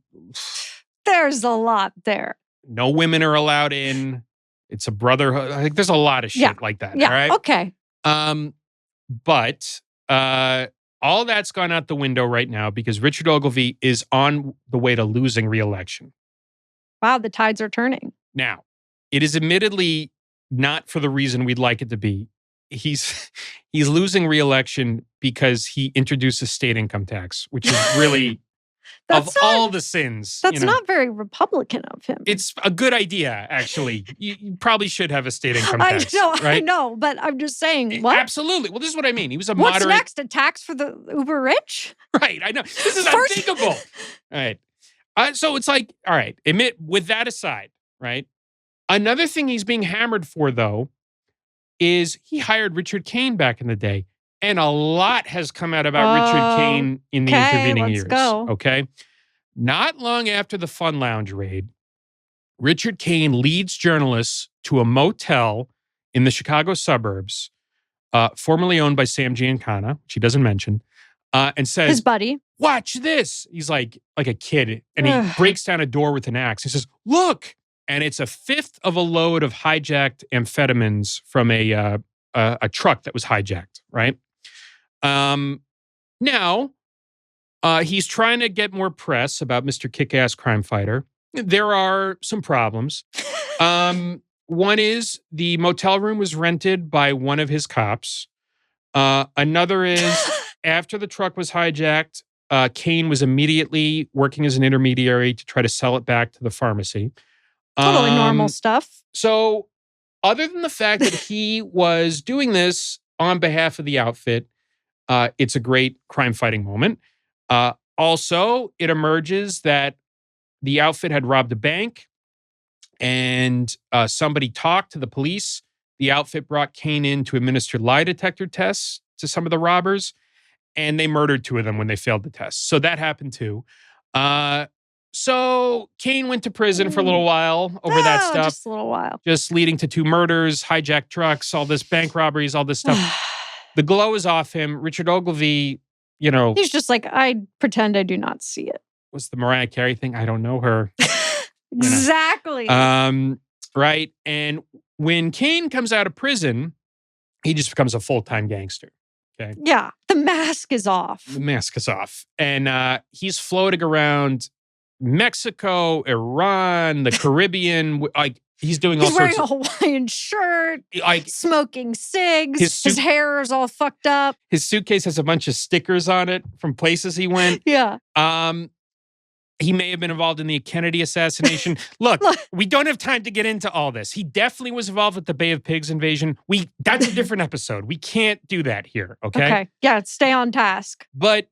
There's a lot there. No women are allowed in. It's a brotherhood. I think there's a lot of shit like that. Yeah. All right. Okay. But all that's gone out the window right now because Richard Ogilvie is on the way to losing re-election. Wow, the tides are turning. Now, it is admittedly not for the reason we'd like it to be. He's losing re-election because he introduced a state income tax, which is really of all the sins. That's not very Republican of him. It's a good idea, actually. You probably should have a state income tax. Right? I know, but I'm just saying, what? Absolutely. Well, this is what I mean. He was a What's moderate. next? A tax for the uber rich? Right. I know. This is unthinkable. All right. So it's like, all right, with that aside, right? Another thing he's being hammered for, though, is he hired Richard Kane back in the day. And a lot has come out about Richard Kane in the intervening years. Go. Okay. Not long after the Fun Lounge raid, Richard Kane leads journalists to a motel in the Chicago suburbs, formerly owned by Sam Giancana, which he doesn't mention, and says, his buddy, watch this. He's like a kid, and he breaks down a door with an axe. He says, look. And it's a fifth of a load of hijacked amphetamines from a truck that was hijacked, right? Now, he's trying to get more press about Mr. Kick-Ass Crime Fighter. There are some problems. One is the motel room was rented by one of his cops. Another is after the truck was hijacked, Kane was immediately working as an intermediary to try to sell it back to the pharmacy. Totally normal stuff. So other than the fact that he was doing this on behalf of the outfit, it's a great crime-fighting moment. Also, it emerges that the outfit had robbed a bank and somebody talked to the police. The outfit brought Kane in to administer lie detector tests to some of the robbers, and they murdered two of them when they failed the test. So that happened too. So Kane went to prison for a little while over that stuff. Just a little while. Just leading to 2 murders, hijacked trucks, all this bank robberies, all this stuff. The glow is off him. Richard Ogilvie, he's just like, I pretend I do not see it. Was the Mariah Carey thing? I don't know her. Exactly. Right. And when Kane comes out of prison, he just becomes a full-time gangster. Okay. Yeah. The mask is off. The mask is off. And he's floating around Mexico, Iran, the Caribbean. Like he's doing all sorts. He's wearing a Hawaiian shirt, smoking cigs. His hair is all fucked up. His suitcase has a bunch of stickers on it from places he went. Yeah. He may have been involved in the Kennedy assassination. Look, we don't have time to get into all this. He definitely was involved with the Bay of Pigs invasion. That's a different episode. We can't do that here, okay? Okay. Yeah, stay on task. But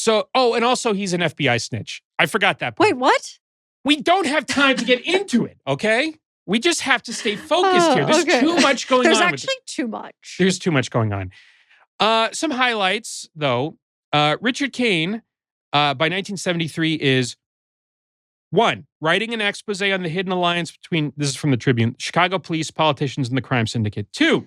and also he's an FBI snitch. I forgot that part. Wait, what? We don't have time to get into it, okay? We just have to stay focused here. There's too much going on. There's actually too much. There's too much going on. Some highlights, though. Richard Kane, by 1973, is 1, writing an expose on the hidden alliance between, this is from the Tribune, Chicago police, politicians, and the crime syndicate. 2,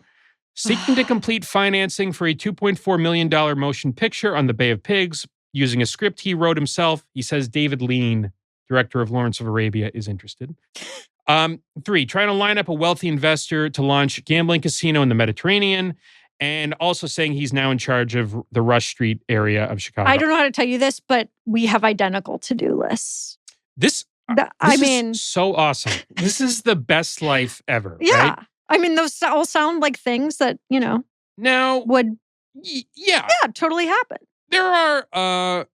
seeking to complete financing for a $2.4 million motion picture on the Bay of Pigs using a script he wrote himself. He says David Lean, director of Lawrence of Arabia, is interested. 3, trying to line up a wealthy investor to launch a gambling casino in the Mediterranean, and also saying he's now in charge of the Rush Street area of Chicago. I don't know how to tell you this, but we have identical to-do lists. This is so awesome. This is the best life ever. Yeah. Right? I mean, those all sound like things that, now would yeah, totally happen. There are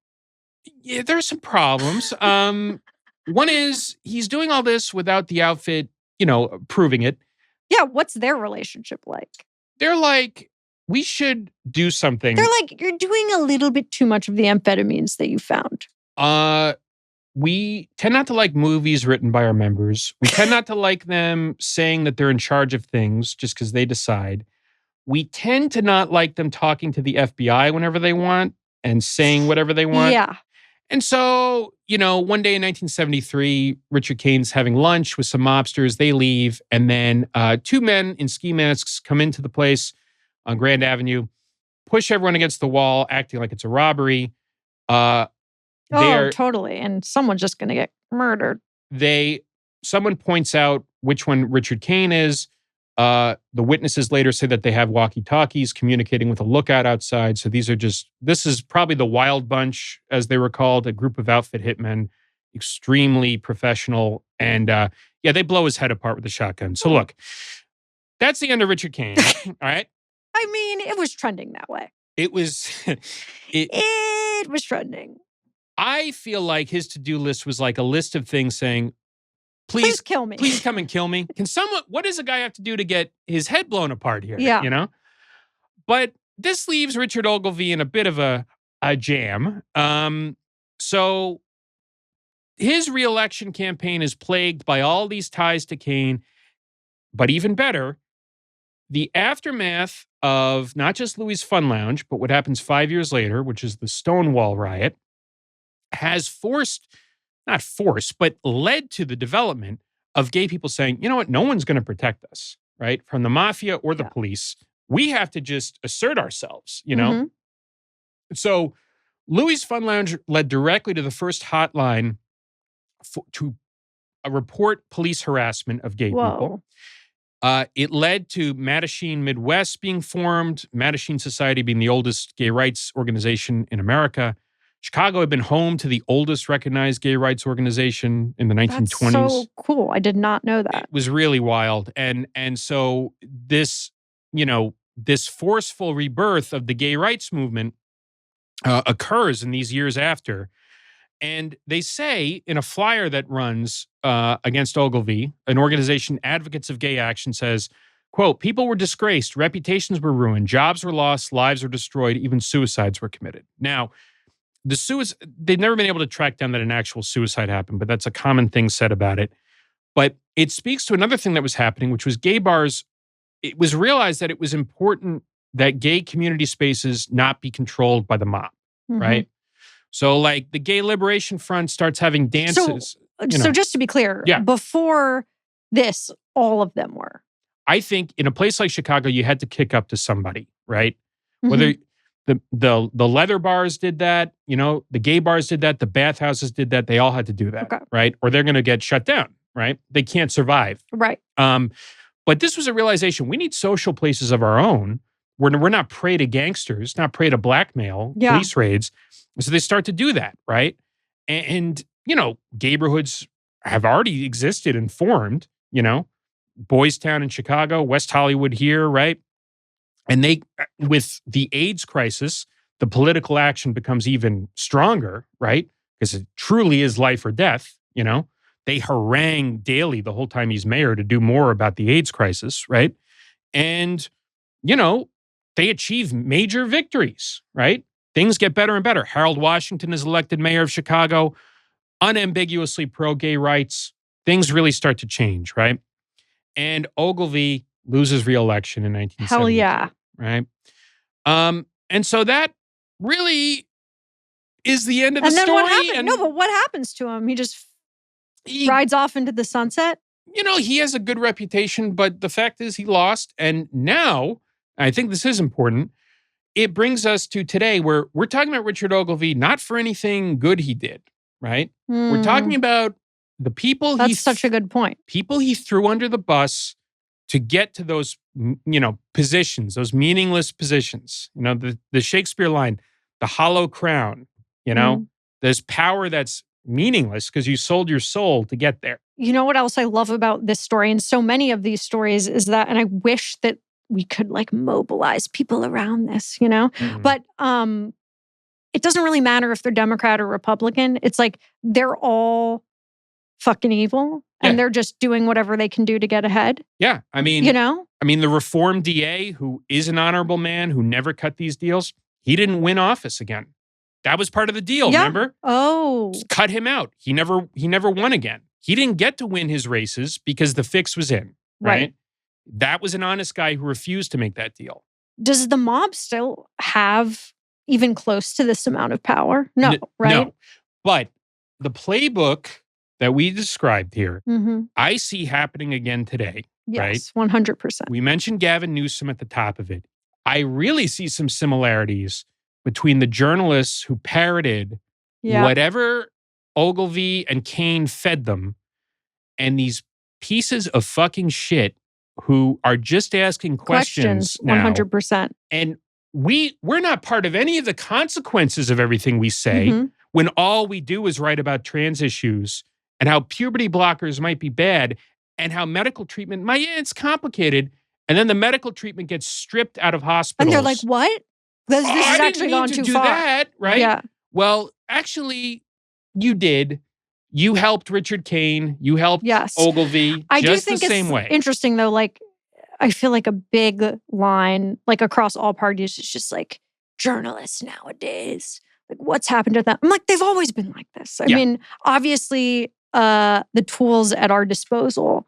there's some problems. One is he's doing all this without the outfit, proving it. Yeah, what's their relationship like? They're like, we should do something. They're like, you're doing a little bit too much of the amphetamines that you found. We tend not to like movies written by our members. We tend not to like them saying that they're in charge of things just because they decide. We tend to not like them talking to the FBI whenever they want and saying whatever they want. Yeah. And so, one day in 1973, Richard Kane's having lunch with some mobsters. They leave. And then 2 men in ski masks come into the place on Grand Avenue, push everyone against the wall, acting like it's a robbery. Totally. And someone's just going to get murdered. Someone points out which one Richard Kane is. The witnesses later say that they have walkie-talkies communicating with a lookout outside. So this is probably the Wild Bunch, as they were called, a group of outfit hitmen, extremely professional. And they blow his head apart with a shotgun. So look, that's the end of Richard Kane. All right. I mean, it was trending that way. It was. It was trending. I feel like his to-do list was like a list of things saying, please kill me. Please come and kill me. What does a guy have to do to get his head blown apart here? Yeah. You know? But this leaves Richard Ogilvie in a bit of a jam. So his reelection campaign is plagued by all these ties to Kane. But even better, the aftermath of not just Louie's Fun Lounge, but what happens 5 years later, which is the Stonewall riot, has but led to the development of gay people saying, you know what, no one's going to protect us, right? From the mafia or the police. We have to just assert ourselves, you know? So Louie's Fun Lounge led directly to the first hotline to report police harassment of gay people. It led to Mattachine Midwest being formed, Mattachine Society being the oldest gay rights organization in America. Chicago had been home to the oldest recognized gay rights organization in the 1920s. That's so cool. I did not know that. It was really wild. And so this, this forceful rebirth of the gay rights movement occurs in these years after. And they say in a flyer that runs against Ogilvie, an organization, Advocates of Gay Action, says, quote, people were disgraced, reputations were ruined, jobs were lost, lives were destroyed, even suicides were committed. Now, they've never been able to track down that an actual suicide happened, but that's a common thing said about it. But it speaks to another thing that was happening, which was gay bars. It was realized that it was important that gay community spaces not be controlled by the mob, right? So like the Gay Liberation Front starts having dances. So just to be clear, before this, all of them were. I think in a place like Chicago, you had to kick up to somebody, right? Whether the leather bars did that, the gay bars did that, the bathhouses did that, they all had to do that, right? Or they're going to get shut down, right? They can't survive. Right. But this was a realization, we need social places of our own where we're not prey to gangsters, not prey to blackmail, police raids. So they start to do that, right? And gayborhoods have already existed and formed, Boys Town in Chicago, West Hollywood here, right? And with the AIDS crisis, the political action becomes even stronger, right? Because it truly is life or death, They harangue daily the whole time he's mayor to do more about the AIDS crisis, right? And, they achieve major victories, right? Things get better and better. Harold Washington is elected mayor of Chicago, unambiguously pro-gay rights. Things really start to change, right? And Ogilvie loses re-election in 1970. Hell yeah. Right? And so that really is the end of the story. What happened? No, but what happens to him? He rides off into the sunset? He has a good reputation, but the fact is he lost. And now, I think this is important, it brings us to today where we're talking about Richard Ogilvie, not for anything good he did, right? We're talking about the people That's such a good point. People he threw under the bus to get to those, positions, those meaningless positions. The Shakespeare line, the hollow crown, there's power that's meaningless because you sold your soul to get there. You know what else I love about this story and so many of these stories is that, and I wish that we could mobilize people around this, but it doesn't really matter if they're Democrat or Republican. It's they're all fucking evil and they're just doing whatever they can do to get ahead. Yeah. I mean, the reform DA, who is an honorable man, who never cut these deals, he didn't win office again. That was part of the deal, remember? Oh. Just cut him out. He never won again. He didn't get to win his races because the fix was in, right? That was an honest guy who refused to make that deal. Does the mob still have even close to this amount of power? No, right? No. But the playbook that we described here, I see happening again today, right? Yes, 100%. We mentioned Gavin Newsom at the top of it. I really see some similarities between the journalists who parroted whatever Ogilvie and Kane fed them and these pieces of fucking shit who are just asking questions now. 100%. And we're not part of any of the consequences of everything we say when all we do is write about trans issues and how puberty blockers might be bad and how medical treatment it's complicated. And then the medical treatment gets stripped out of hospitals. And they're like, what? This has actually gone too far. That, right? Yeah. Well, actually, you did. You helped Richard Kane. You helped Ogilvie. I just do think the same it's way. Interesting though, like I feel like a big line, like across all parties, is just like journalists nowadays. Like what's happened to them? I'm like, they've always been like this. I mean, obviously, the tools at our disposal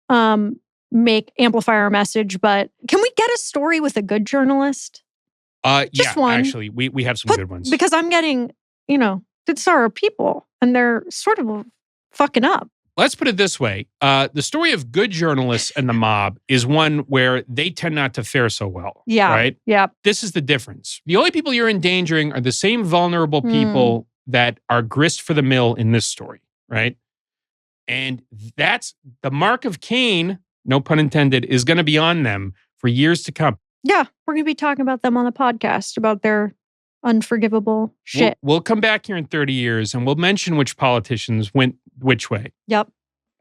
amplify our message, but can we get a story with a good journalist? Just one. Actually, we have some good ones. Because I'm getting, these are our people and they're sort of fucking up. Let's put it this way. The story of good journalists and the mob is one where they tend not to fare so well. Yeah. Right? Yeah. This is the difference. The only people you're endangering are the same vulnerable people that are grist for the mill in this story. Right? And that's the mark of Cain, no pun intended, is going to be on them for years to come. Yeah. We're going to be talking about them on the podcast, about their unforgivable shit. We'll come back here in 30 years and we'll mention which politicians went which way. Yep.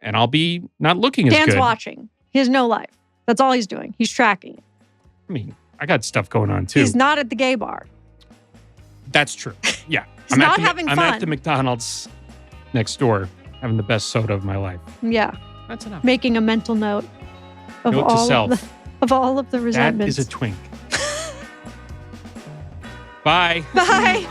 And I'll be not looking as good. Dan's watching. He has no life. That's all he's doing. He's tracking it. I mean, I got stuff going on too. He's not at the gay bar. That's true. Yeah. He's not having fun. I'm at the McDonald's next door having the best soda of my life. Yeah. That's enough. Making a mental note of Note to self. Of all of the resentments. That is a twink. Bye. Bye.